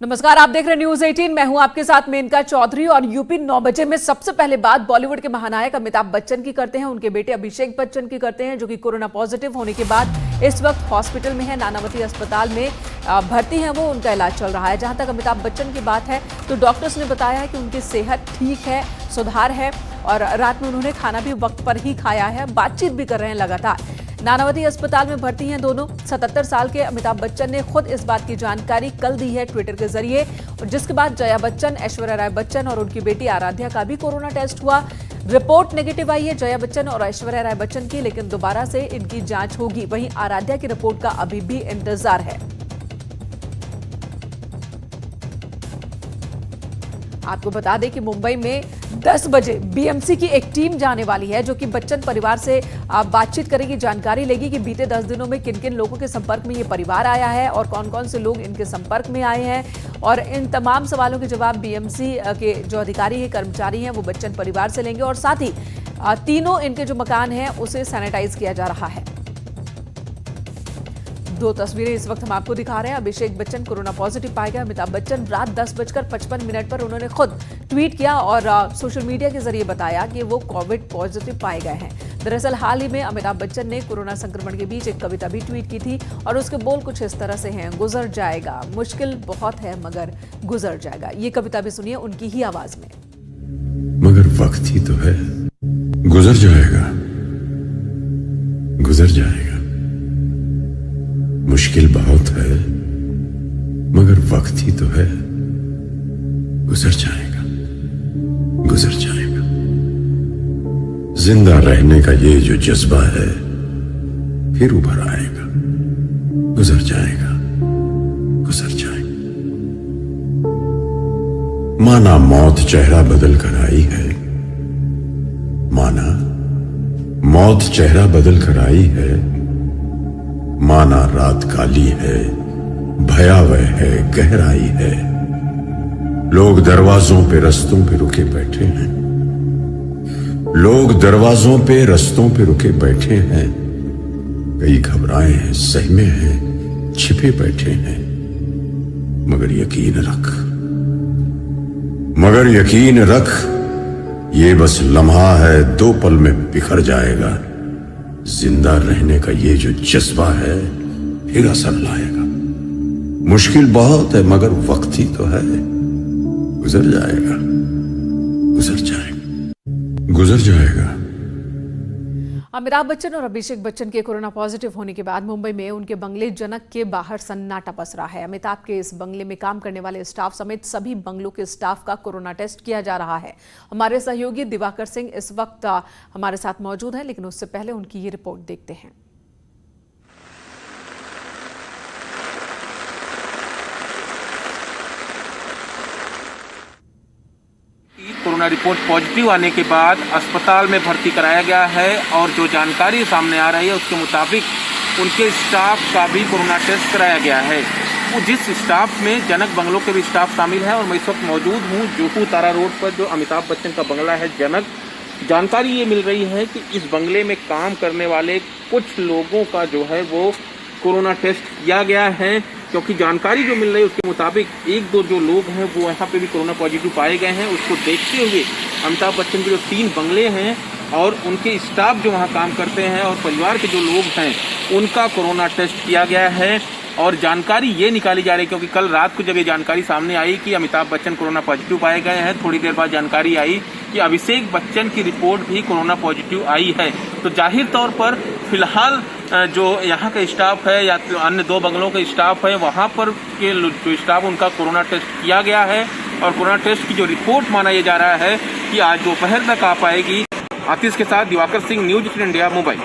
नमस्कार, आप देख रहे हैं न्यूज 18। मैं हूं आपके साथ मेनका चौधरी। और यूपी 9 बजे में सबसे पहले बात बॉलीवुड के महानायक अमिताभ बच्चन की करते हैं। उनके बेटे अभिषेक बच्चन की करते हैं, जो कि कोरोना पॉजिटिव होने के बाद इस वक्त हॉस्पिटल में है। नानावती अस्पताल में भर्ती है वो, उनका इलाज चल रहा है। जहां तक अमिताभ बच्चन की बात है तो डॉक्टर्स ने बताया है कि उनकी सेहत ठीक है, सुधार है और रात में उन्होंने खाना भी वक्त पर ही खाया है, बातचीत भी कर रहे हैं लगातार। नानावती अस्पताल में भर्ती हैं दोनों। 77 साल के अमिताभ बच्चन ने खुद इस बात की जानकारी कल दी है ट्विटर के जरिए, जिसके बाद जया बच्चन, ऐश्वर्या राय बच्चन और उनकी बेटी आराध्या का भी कोरोना टेस्ट हुआ। रिपोर्ट नेगेटिव आई है जया बच्चन और ऐश्वर्या राय बच्चन की, लेकिन दोबारा से इनकी जांच होगी। वहीं आराध्या की रिपोर्ट का अभी भी इंतजार है। आपको बता दें कि मुंबई में 10 बजे बीएमसी की एक टीम जाने वाली है, जो कि बच्चन परिवार से बातचीत करेगी, जानकारी लेगी कि बीते 10 दिनों में किन किन लोगों के संपर्क में ये परिवार आया है और कौन कौन से लोग इनके संपर्क में आए हैं। और इन तमाम सवालों के जवाब बीएमसी के जो अधिकारी हैं, कर्मचारी हैं, वो बच्चन परिवार से लेंगे। और साथ ही तीनों इनके जो मकान हैं उसे सैनिटाइज किया जा रहा है। दो तस्वीरें इस वक्त हम आपको दिखा रहे हैं। अभिषेक बच्चन कोरोना पॉजिटिव पाए गए। अमिताभ बच्चन रात 10:55 पर उन्होंने खुद ट्वीट किया और सोशल मीडिया के जरिए बताया कि वो कोविड पॉजिटिव पाए गए हैं। दरअसल हाल ही में अमिताभ बच्चन ने कोरोना संक्रमण के बीच एक कविता भी ट्वीट की थी और उसके बोल कुछ इस तरह से हैं: गुजर जाएगा, मुश्किल बहुत है मगर गुजर जाएगा। ये कविता भी सुनिए उनकी ही आवाज में। मगर वक्त ही तो है, गुजर जाएगा, गुजर जाएगा। मुश्किल बहुत है मगर वक्त ही तो है, गुजर जाएगा, गुजर जाएगा। जिंदा रहने का ये जो जज्बा है फिर उभर आएगा, गुजर जाएगा, गुजर जाएगा। माना मौत चेहरा बदल कर आई है, माना मौत चेहरा बदल कर आई है, माना रात काली है, भयावह है, गहराई है। लोग दरवाजों पे रस्तों पे रुके बैठे हैं, लोग दरवाजों पे रस्तों पे रुके बैठे हैं। कई घबराए हैं, सहमे हैं, छिपे बैठे हैं। मगर यकीन रख, मगर यकीन रख, ये बस लम्हा है, 2 पल में बिखर जाएगा। जिंदा रहने का ये जो जज्बा है फिर असर लाएगा। मुश्किल बहुत है मगर वक्त ही तो है, गुजर जाएगा, गुजर जाएगा, गुजर जाएगा। अमिताभ बच्चन और अभिषेक बच्चन के कोरोना पॉजिटिव होने के बाद मुंबई में उनके बंगले जनक के बाहर सन्नाटा पसरा है। अमिताभ के इस बंगले में काम करने वाले स्टाफ समेत सभी बंगलों के स्टाफ का कोरोना टेस्ट किया जा रहा है। हमारे सहयोगी दिवाकर सिंह इस वक्त हमारे साथ मौजूद हैं, लेकिन उससे पहले उनकी ये रिपोर्ट देखते हैं। कोरोना रिपोर्ट पॉजिटिव आने के बाद अस्पताल में भर्ती कराया गया है और जो जानकारी सामने आ रही है उसके मुताबिक उनके स्टाफ का भी कोरोना टेस्ट कराया गया है। वो जिस स्टाफ में जनक बंगलों के भी स्टाफ शामिल है। और मैं इस वक्त मौजूद हूँ जुहू तारा रोड पर, जो अमिताभ बच्चन का बंगला है जनक। जानकारी ये मिल रही है कि इस बंगले में काम करने वाले कुछ लोगों का जो है वो कोरोना टेस्ट किया गया है, क्योंकि जानकारी जो मिल रही है उसके मुताबिक 1-2 जो लोग हैं वो यहाँ पे भी कोरोना पॉजिटिव पाए गए हैं। उसको देखते हुए अमिताभ बच्चन के जो 3 बंगले हैं और उनके स्टाफ जो वहाँ काम करते हैं और परिवार के जो लोग हैं उनका कोरोना टेस्ट किया गया है। और जानकारी ये निकाली जा रही है, क्योंकि कल रात को जब ये जानकारी सामने आई कि अमिताभ बच्चन कोरोना पॉजिटिव पाए गए हैं, थोड़ी देर बाद जानकारी आई कि अभिषेक बच्चन की रिपोर्ट भी कोरोना पॉजिटिव आई है। तो जाहिर तौर पर फिलहाल जो यहाँ का स्टाफ है या अन्य 2 बंगलों के स्टाफ है, वहाँ पर के जो स्टाफ उनका कोरोना टेस्ट किया गया है। और कोरोना टेस्ट की जो रिपोर्ट माना यह जा रहा है कि आज दोपहर तक आ पाएगी। आतिश के साथ दिवाकर सिंह, न्यूज 18 इंडिया, मुंबई।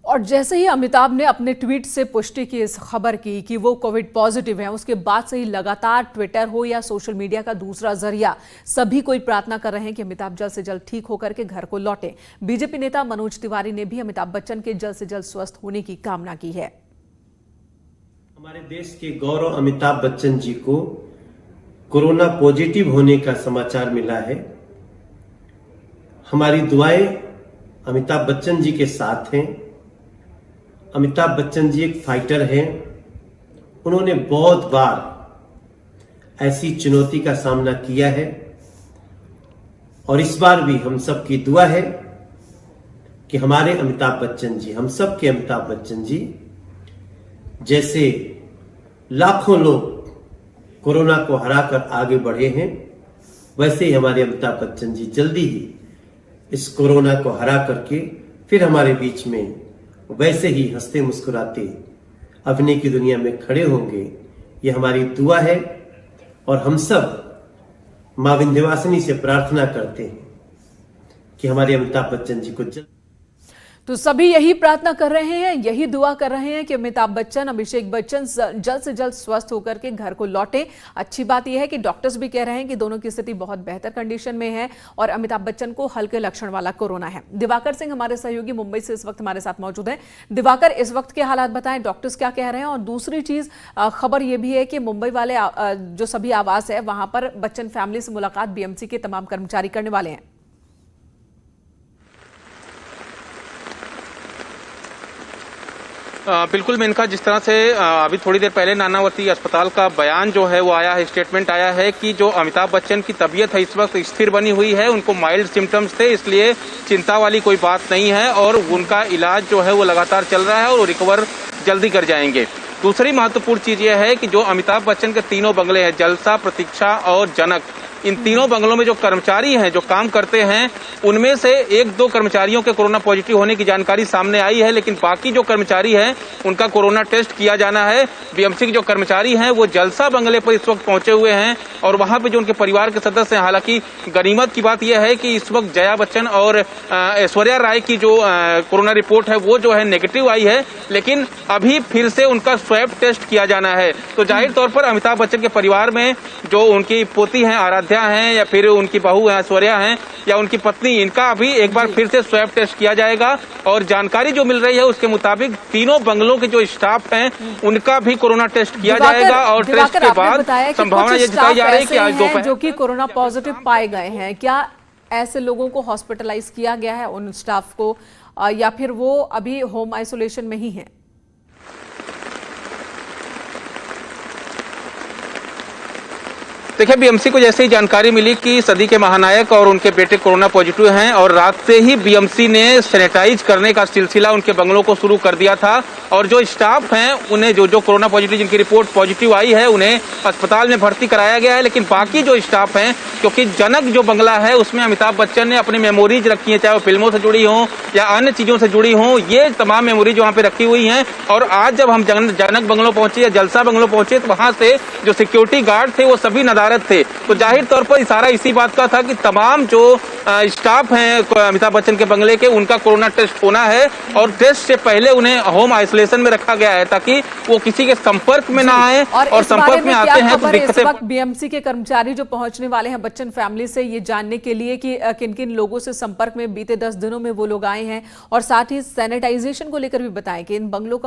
और जैसे ही अमिताभ ने अपने ट्वीट से पुष्टि की इस खबर की कि वो कोविड पॉजिटिव हैं, उसके बाद से ही लगातार ट्विटर हो या सोशल मीडिया का दूसरा जरिया सभी कोई प्रार्थना कर रहे हैं कि अमिताभ जल्द से जल्द ठीक होकर के घर को लौटे। बीजेपी नेता मनोज तिवारी ने भी अमिताभ बच्चन के जल्द से जल्द स्वस्थ होने की कामना की है। हमारे देश के गौरव अमिताभ बच्चन जी को कोरोना पॉजिटिव होने का समाचार मिला है। हमारी दुआएं अमिताभ बच्चन जी के साथ हैं। अमिताभ बच्चन जी एक फाइटर हैं। उन्होंने बहुत बार ऐसी चुनौती का सामना किया है। और इस बार भी हम सब की दुआ है कि हमारे अमिताभ बच्चन जी, हम सब के अमिताभ बच्चन जी जैसे लाखों लोग कोरोना को हराकर आगे बढ़े हैं, वैसे ही हमारे अमिताभ बच्चन जी जल्दी ही इस कोरोना को हरा करके फिर हमारे बीच में वैसे ही हंसते मुस्कुराते अभिनय की दुनिया में खड़े होंगे। ये हमारी दुआ है और हम सब मां विंध्यवासिनी से प्रार्थना करते हैं कि हमारे अमिताभ बच्चन जी को जल्द। तो सभी यही प्रार्थना कर रहे हैं, यही दुआ कर रहे हैं कि अमिताभ बच्चन, अभिषेक बच्चन जल्द से जल्द स्वस्थ होकर के घर को लौटें। अच्छी बात यह है कि डॉक्टर्स भी कह रहे हैं कि दोनों की स्थिति बहुत बेहतर कंडीशन में है और अमिताभ बच्चन को हल्के लक्षण वाला कोरोना है। दिवाकर सिंह हमारे सहयोगी मुंबई से इस वक्त हमारे साथ मौजूद हैं। दिवाकर, इस वक्त के हालात बताएं, डॉक्टर्स क्या कह रहे हैं? और दूसरी चीज, खबर यह भी है कि मुंबई वाले जो सभी आवास है वहां पर बच्चन फैमिली से मुलाकात बीएमसी के तमाम कर्मचारी करने वाले हैं। बिल्कुल मेनका, जिस तरह से अभी थोड़ी देर पहले नानावती अस्पताल का बयान जो है वो आया है, स्टेटमेंट आया है कि जो अमिताभ बच्चन की तबीयत है इस वक्त स्थिर बनी हुई है, उनको माइल्ड सिम्टम्स थे, इसलिए चिंता वाली कोई बात नहीं है और उनका इलाज जो है वो लगातार चल रहा है और वो रिकवर जल्दी कर जाएंगे। दूसरी महत्वपूर्ण चीज यह है कि जो अमिताभ बच्चन के तीनों बंगले हैं, जलसा, प्रतीक्षा और जनक, इन तीनों बंगलों में जो कर्मचारी हैं, जो काम करते हैं, उनमें से 1-2 कर्मचारियों के कोरोना पॉजिटिव होने की जानकारी सामने आई है, लेकिन बाकी जो कर्मचारी हैं उनका कोरोना टेस्ट किया जाना है। बीएमसी के जो कर्मचारी हैं वो जलसा बंगले पर इस वक्त पहुंचे हुए हैं और वहां पे जो उनके परिवार के सदस्य हैं, हालांकि गनीमत की बात यह है कि इस वक्त जया बच्चन और ऐश्वर्या राय की जो कोरोना रिपोर्ट है वो जो है नेगेटिव आई है, लेकिन अभी फिर से उनका स्वैब टेस्ट किया जाना है। तो जाहिर तौर पर अमिताभ बच्चन के परिवार में जो उनकी पोती हैं आराध्या हैं या फिर उनकी बहू है ऐश्वर्या हैं या उनकी पत्नी, इनका अभी एक बार फिर से स्वैब टेस्ट किया जाएगा और जानकारी जो मिल रही है उसके मुताबिक तीनों बंगलों के जो स्टाफ हैं उनका भी कोरोना टेस्ट किया जाएगा और टेस्ट के बाद संभावना ये जताई जा रही है कि आज दोपहर जो कि कोरोना पॉजिटिव पाए गए हैं, क्या ऐसे लोगों को हॉस्पिटलाइज किया गया है, उन स्टाफ को, या फिर वो अभी होम आइसोलेशन में ही है? देखिए, बीएमसी को जैसे ही जानकारी मिली कि सदी के महानायक और उनके बेटे कोरोना पॉजिटिव हैं और रात से ही बीएमसी ने सैनिटाइज करने का सिलसिला उनके बंगलों को शुरू कर दिया था और जो स्टाफ हैं उन्हें जो कोरोना पॉजिटिव जिनकी रिपोर्ट पॉजिटिव आई है उन्हें अस्पताल में भर्ती कराया गया है। लेकिन बाकी जो स्टाफ हैं, क्योंकि जनक जो बंगला है उसमें अमिताभ बच्चन ने अपनी मेमोरीज रखी है, चाहे वो फिल्मों से जुड़ी हों या अन्य चीजों से जुड़ी हों, ये तमाम मेमोरीज वहाँ पे रखी हुई हैं। और आज जब हम जनक बंगलों पहुंचे या जलसा बंगलों पहुंचे तो वहां से जो सिक्योरिटी गार्ड थे वो सभी नदारत थे। तो जाहिर तौर पर इशारा इसी बात का था कि तमाम जो स्टाफ हैं अमिताभ बच्चन के बंगले के, उनका कोरोना टेस्ट होना है और टेस्ट से पहले उन्हें होम आइसोलेशन में रखा गया है ताकि वो किसी के संपर्क में ना आए और संपर्क में आते हैं तो दिक्कतें। बीएमसी के कर्मचारी जो पहुंचने वाले हैं बच्चन फैमिली से ये जानने के लिए कि किन किन लोगों से संपर्क में बीते 10 दिनों में वो लोग आए हैं और साथ ही सैनिटाइजेशन को लेकर भी बताएं कि इन बंगलों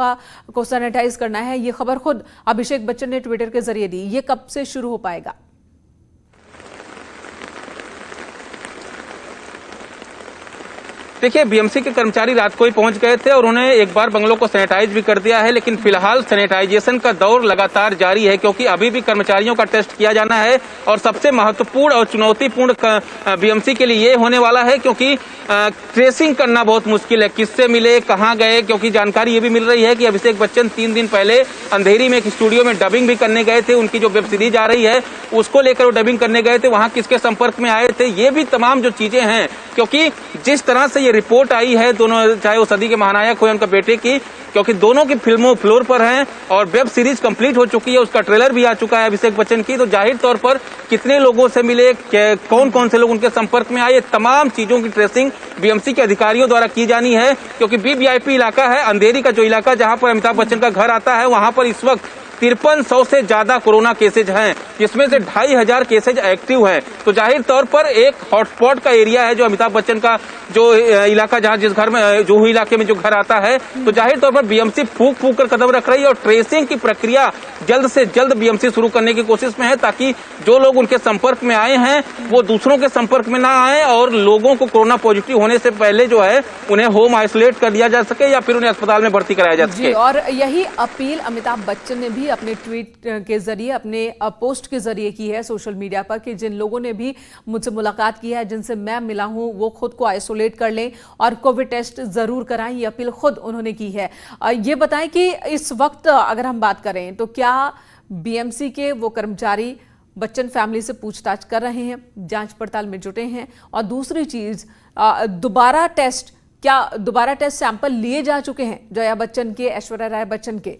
को सैनिटाइज करना है। ये खबर खुद अभिषेक बच्चन ने ट्विटर के जरिए दी। ये कब से शुरू हो पाएगा? देखिए, बीएमसी के कर्मचारी रात को ही पहुंच गए थे और उन्होंने एक बार बंगलों को सैनिटाइज भी कर दिया है, लेकिन फिलहाल सैनिटाइजेशन का दौर लगातार जारी है क्योंकि अभी भी कर्मचारियों का टेस्ट किया जाना है। और सबसे महत्वपूर्ण और चुनौतीपूर्ण बीएमसी के लिए ये होने वाला है क्योंकि ट्रेसिंग करना बहुत मुश्किल है, किससे मिले, कहाँ गए, क्योंकि जानकारी ये भी मिल रही है कि अभिषेक बच्चन 3 दिन पहले अंधेरी में एक स्टूडियो में डबिंग भी करने गए थे। उनकी जो वेब सीरीज आ रही है उसको लेकर वो डबिंग करने गए थे, वहां किसके संपर्क में आए थे, ये भी तमाम जो चीजें हैं, क्योंकि जिस तरह से ये रिपोर्ट आई है दोनों, चाहे वो सदी के महानायक हो या उनका बेटे की, क्योंकि दोनों की फिल्मों फ्लोर पर हैं और वेब सीरीज कंप्लीट हो चुकी है, उसका ट्रेलर भी आ चुका है अभिषेक बच्चन की। तो जाहिर तौर पर कितने लोगों से मिले, कौन कौन से लोग उनके संपर्क में आए, तमाम चीजों की ट्रेसिंग बीएमसी के अधिकारियों द्वारा की जानी है क्योंकि वीवीआईपी इलाका है, अंधेरी का जो इलाका जहां पर अमिताभ बच्चन का घर आता है, वहां पर इस वक्त 5300 से ज्यादा कोरोना केसेज हैं, जिसमें से 2500 केसेज एक्टिव हैं। तो जाहिर तौर पर एक हॉटस्पॉट का एरिया है जो अमिताभ बच्चन का जो इलाका, जहां जिस घर में जो इलाके में जो घर आता है। तो जाहिर तौर पर बीएमसी फूक कर कदम रख रही है और ट्रेसिंग की प्रक्रिया जल्द से जल्द बीएमसी शुरू करने की कोशिश में है ताकि जो लोग उनके संपर्क में आए हैं वो दूसरों के संपर्क में ना आए और लोगों को कोरोना पॉजिटिव होने से पहले जो है उन्हें होम आइसोलेट कर दिया जा सके या फिर उन्हें अस्पताल में भर्ती कराया जा सके। और यही अपील अमिताभ बच्चन ने भी भी अपने ट्वीट के जरिए, अपने पोस्ट के जरिए की है सोशल मीडिया पर कि जिन लोगों ने भी मुझसे मुलाकात की है, जिनसे मैं मिला हूं, वो खुद को आइसोलेट कर लें और कोविड टेस्ट जरूर कराएं। ये अपील खुद उन्होंने की है। ये बताएं कि इस वक्त अगर हम बात करें तो क्या बीएमसी के वो कर्मचारी बच्चन फैमिली से पूछताछ कर रहे हैं, जांच पड़ताल में जुटे हैं? और दूसरी चीज, दोबारा टेस्ट सैंपल लिए जा चुके हैं जया बच्चन के, ऐश्वर्या राय बच्चन के?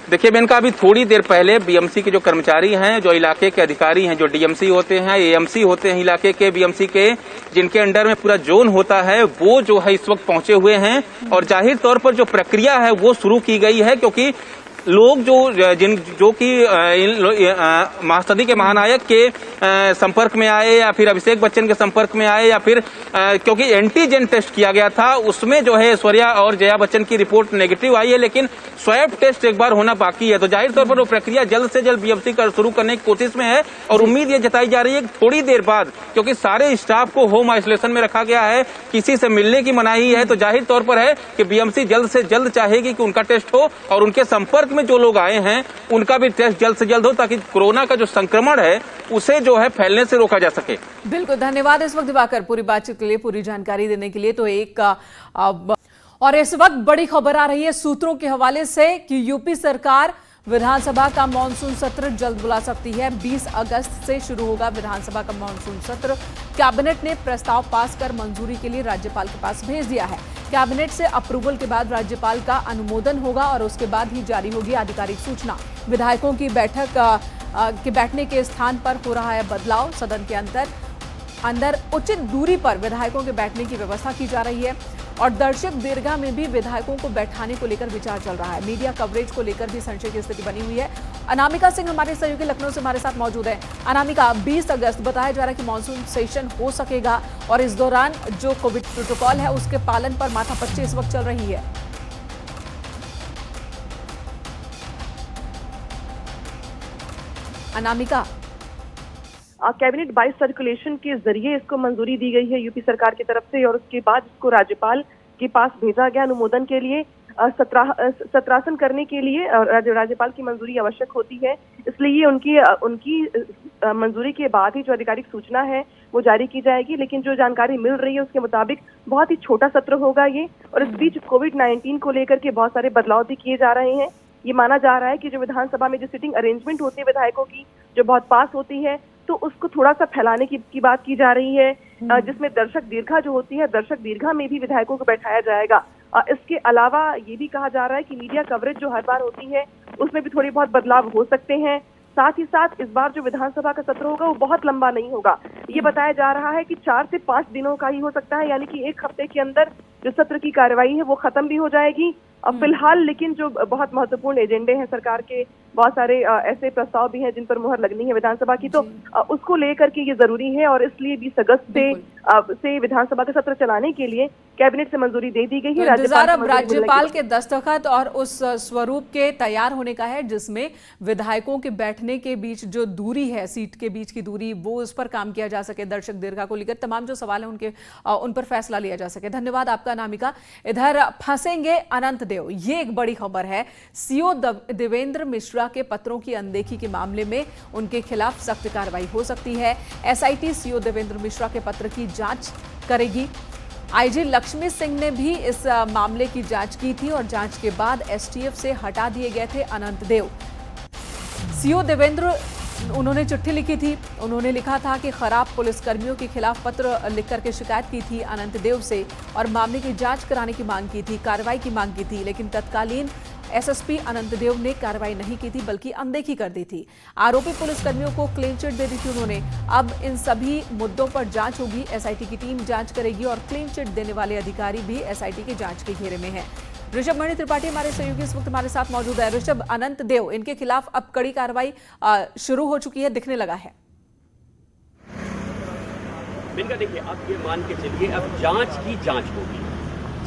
देखिए मेनका, अभी थोड़ी देर पहले बीएमसी के जो कर्मचारी हैं, जो इलाके के अधिकारी हैं, जो डीएमसी होते हैं, एएमसी होते हैं इलाके के, बीएमसी के, जिनके अंडर में पूरा जोन होता है, वो जो है इस वक्त पहुंचे हुए हैं। और जाहिर तौर पर जो प्रक्रिया है वो शुरू की गई है, क्योंकि लोग जो कि महासदी के महानायक के संपर्क में आए या फिर अभिषेक बच्चन के संपर्क में आए, या फिर क्योंकि एंटीजन टेस्ट किया गया था, उसमें जो है ऐश्वर्या और जया बच्चन की रिपोर्ट नेगेटिव आई है, लेकिन स्वैब टेस्ट एक बार होना बाकी है। तो जाहिर तौर पर वो प्रक्रिया जल्द से जल्द बीएमसी का शुरू करने की कोशिश में है। और उम्मीद ये जताई जा रही है कि थोड़ी देर बाद, क्योंकि सारे स्टाफ को होम आइसोलेशन में रखा गया है, किसी से मिलने की मनाही है, तो जाहिर तौर पर है कि बीएमसी जल्द से जल्द चाहेगी कि उनका टेस्ट हो और उनके संपर्क में जो लोग आए हैं उनका भी टेस्ट जल्द से जल्द हो, ताकि कोरोना का जो संक्रमण है उसे जो है फैलने से रोका जा सके। बिल्कुल, धन्यवाद इस वक्त दिवाकर पूरी बातचीत के लिए, पूरी जानकारी देने के लिए। तो और इस वक्त बड़ी खबर आ रही है सूत्रों के हवाले से कि यूपी सरकार विधानसभा का मानसून सत्र जल्द बुला सकती है। 20 अगस्त से शुरू होगा विधानसभा का मानसून सत्र। कैबिनेट ने प्रस्ताव पास कर मंजूरी के लिए राज्यपाल के पास भेज दिया है। कैबिनेट से अप्रूवल के बाद राज्यपाल का अनुमोदन होगा और उसके बाद ही जारी होगी आधिकारिक सूचना। विधायकों की बैठने के स्थान पर हो रहा है बदलाव। सदन के अंदर उचित दूरी पर विधायकों के बैठने की व्यवस्था की जा रही है और दर्शक दीर्घा में भी विधायकों को बैठाने को लेकर विचार चल रहा है। मीडिया कवरेज को लेकर भी संशय की स्थिति बनी हुई है। अनामिका सिंह हमारे सहयोगी लखनऊ से हमारे साथ मौजूद है। अनामिका, 20 अगस्त बताया जा रहा है कि मानसून सेशन हो सकेगा और इस दौरान जो कोविड प्रोटोकॉल है उसके पालन पर माथापच्ची इस वक्त चल रही है। अनामिका, कैबिनेट 22 सर्कुलेशन के जरिए इसको मंजूरी दी गई है यूपी सरकार की तरफ से और उसके बाद इसको राज्यपाल के पास भेजा गया अनुमोदन के लिए। सत्रासन करने के लिए राज्यपाल की मंजूरी आवश्यक होती है, इसलिए उनकी मंजूरी के बाद ही जो आधिकारिक सूचना है वो जारी की जाएगी। लेकिन जो जानकारी मिल रही है उसके मुताबिक बहुत ही छोटा सत्र होगा ये, और इस बीच कोविड-19 को लेकर के बहुत सारे बदलाव भी किए जा रहे हैं। ये माना जा रहा है कि जो विधानसभा में जो सिटिंग अरेंजमेंट होती है विधायकों की, जो बहुत पास होती है, तो उसको थोड़ा सा फैलाने की बात की जा रही है, जिसमें दर्शक दीर्घा जो होती है, दर्शक दीर्घा में भी विधायकों को बैठाया जाएगा। इसके अलावा ये भी कहा जा रहा है कि मीडिया कवरेज जो हर बार होती है उसमें भी थोड़ी बहुत बदलाव हो सकते हैं। साथ ही साथ इस बार जो विधानसभा का सत्र होगा वो बहुत लंबा नहीं होगा। ये बताया जा रहा है कि 4 से 5 दिनों का ही हो सकता है, यानी कि 1 हफ्ते के अंदर जो सत्र की कार्यवाही है वो खत्म भी हो जाएगी। अब फिलहाल लेकिन जो बहुत महत्वपूर्ण एजेंडे हैं सरकार के, बहुत सारे ऐसे प्रस्ताव भी हैं जिन पर मुहर लगनी है विधानसभा की, तो उसको लेकर के ये जरूरी है और इसलिए 20 अगस्त से विधानसभा का सत्र चलाने के लिए कैबिनेट से मंजूरी दे दी गई है। राज्यपाल के दस्तखत और उस स्वरूप के तैयार होने का है जिसमें विधायकों के बैठने के बीच जो दूरी है, सीट के बीच की दूरी, वो उस पर काम किया जा सके। दर्शक दीर्घा को लेकर तमाम जो सवाल है उन पर फैसला लिया जा सके। धन्यवाद आपका अनामिका। इधर फंसेंगे अनंत देव, ये एक बड़ी खबर है। सीओ देवेंद्र मिश्रा के पत्रों की अनदेखी के मामले में उनके खिलाफ सख्त कार्रवाई हो सकती है। एसआईटी सीओ देवेंद्र मिश्रा के पत्र की जांच करेगी। आईजी लक्ष्मी सिंह ने भी इस मामले की जांच की थी और जांच के बाद एसटीएफ से हटा दिए गए थे अनंत देव। सीओ देवेंद्र, उन्होंने चिट्ठी लिखी थी, उन्होंने लिखा था कि खराब पुलिसकर्मियों के खिलाफ पत्र लिख करके शिकायत की थी अनंत देव से और मामले की जांच कराने की मांग की थी, कार्रवाई की मांग की थी, लेकिन तत्कालीन एसएसपी अनंत देव ने कार्रवाई नहीं की थी बल्कि अनदेखी कर दी थी। आरोपी पुलिसकर्मियों को क्लीन चिट दे दी थी उन्होंने। अब इन सभी मुद्दों पर जांच होगी, एसआईटी की टीम जांच करेगी और क्लीन चिट देने वाले अधिकारी भी एसआईटी की जांच के घेरे में हैं। ऋषभ मणि त्रिपाठी हमारे सहयोगी इस वक्त हमारे साथ मौजूद है। ऋषभ, अनंत देव, इनके खिलाफ अब कड़ी कार्रवाई शुरू हो चुकी है, दिखने लगा है। देखिए, अब ये मान के चलिए अब जांच की जांच होगी।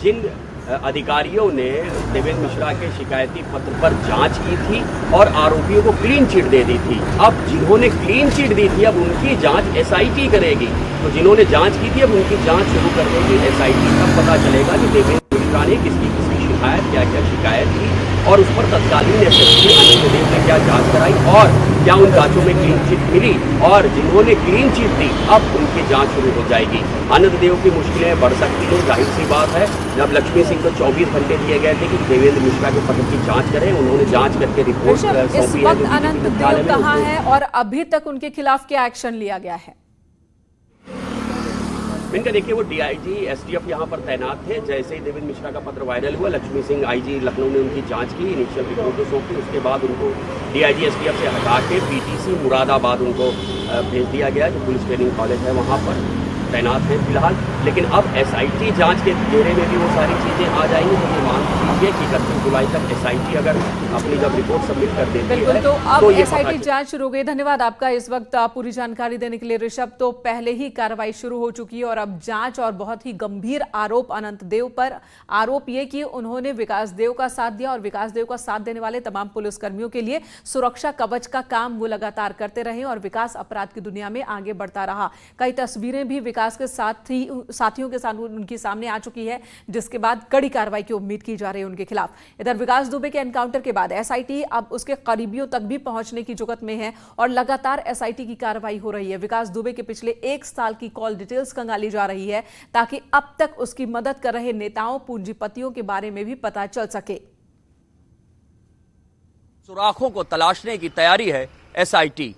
जिन अधिकारियों ने देवेंद्र मिश्रा के शिकायती पत्र पर जांच की थी और आरोपियों को क्लीन चिट दे दी थी, अब जिन्होंने क्लीन चिट दी थी अब उनकी जांच एसआईटी करेगी। तो जिन्होंने जांच की थी अब उनकी जांच शुरू कर देगी एसआईटी। तब पता चलेगा कि देवेंद्र मिश्रा ने किसकी शिकायत, क्या क्या शिकायत की और उस पर तत्कालीन एसएसपी आनंद देव ने क्या जांच कराई और क्या उन जांचों में क्लीन चिट मिली और जिन्होंने क्लीन चिट दी अब उनकी जांच शुरू हो जाएगी। आनंद देव की मुश्किलें बढ़ सकती हैं, जाहिर सी बात है। जब लक्ष्मी सिंह को 24 घंटे दिए गए थे कि देवेंद्र मिश्रा के पत्र की जांच करें, उन्होंने जांच करके रिपोर्ट इस सौंपी वक्त है। आनंद देव कहाँ है और अभी तक उनके खिलाफ क्या एक्शन लिया गया है? इनका देखिए, वो डीआईजी एसटीएफ यहाँ पर तैनात थे। जैसे ही देवेंद्र मिश्रा का पत्र वायरल हुआ, लक्ष्मी सिंह आईजी लखनऊ ने उनकी जांच की, इनिशियल रिपोर्ट को सौंपी। उसके बाद उनको डीआईजी एसटीएफ से हटा के पीटीसी मुरादाबाद उनको भेज दिया गया, जो पुलिस ट्रेनिंग कॉलेज है वहाँ पर तैनात है फिलहाल। लेकिन अब एसआईटी जांच के घेरे में भी वो सारी चीजें आ जाएंगी। तो ये मान लीजिए कि 31 जुलाई तक एसआईटी अगर अपनी जब रिपोर्ट सबमिट कर देती बिल्कुल, है तो अब तो ये एसआईटी जांच शुरू हो गई। धन्यवाद आपका इस वक्त पूरी जानकारी देने के लिए ऋषभ। तो पहले ही कार्रवाई शुरू हो चुकी है और अब जांच, और बहुत ही गंभीर आरोप अनंत देव पर। आरोप ये कि उन्होंने विकास देव का साथ दिया और विकास देव का साथ देने वाले तमाम पुलिसकर्मियों के लिए सुरक्षा कवच का काम वो लगातार करते रहे और विकास अपराध की दुनिया में आगे बढ़ता रहा। कई तस्वीरें भी विकास के साथियों के साथ उनकी सामने आ चुकी है, जिसके बाद कड़ी कार्रवाई की उम्मीद की जा रही है उनके खिलाफ। इधर विकास दुबे के एनकाउंटर के बाद एसआईटी अब उसके करीबियों तक भी पहुंचने की जुगत में है और लगातार एसआईटी की कार्रवाई हो रही है। विकास दुबे के पिछले 1 साल की कॉल डिटेल्स खंगाली जा रही है ताकि अब तक उसकी मदद कर रहे नेताओं, पूंजीपतियों के बारे में भी पता चल सके। सुराखों को तलाशने की तैयारी है एसआईटी।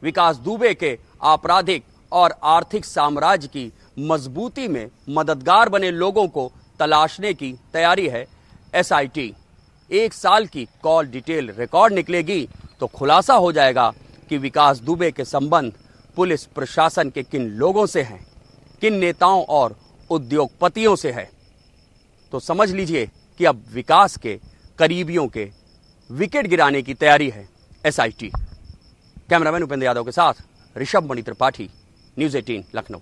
विकास दुबे के आपराधिक और आर्थिक साम्राज्य की मजबूती में मददगार बने लोगों को तलाशने की तैयारी है एसआईटी। 1 साल की कॉल डिटेल रिकॉर्ड निकलेगी तो खुलासा हो जाएगा कि विकास दुबे के संबंध पुलिस प्रशासन के किन लोगों से हैं, किन नेताओं और उद्योगपतियों से है। तो समझ लीजिए कि अब विकास के करीबियों के विकेट गिराने की तैयारी है एसआईटी। कैमरामैन उपेंद्र यादव के साथ ऋषभ मणि त्रिपाठी, न्यूज़ 18 लखनऊ।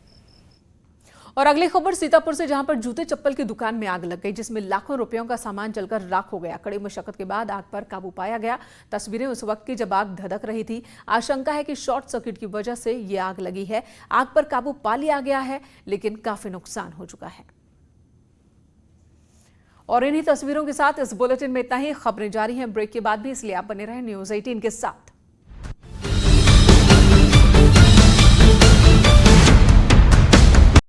और अगली खबर सीतापुर से, जहां पर जूते चप्पल की दुकान में आग लग गई, जिसमें लाखों रुपयों का सामान जलकर राख हो गया। कड़ी मशक्कत के बाद आग पर काबू पाया गया। तस्वीरें उस वक्त की जब आग धधक रही थी। आशंका है कि शॉर्ट सर्किट की वजह से ये आग लगी है। आग पर काबू पा लिया गया है, लेकिन काफी नुकसान हो चुका है। और इन्हीं तस्वीरों के साथ इस बुलेटिन में इतना ही। खबरें जारी हैं ब्रेक के बाद भी, इसलिए आप बने रहें न्यूज़ 18 के साथ।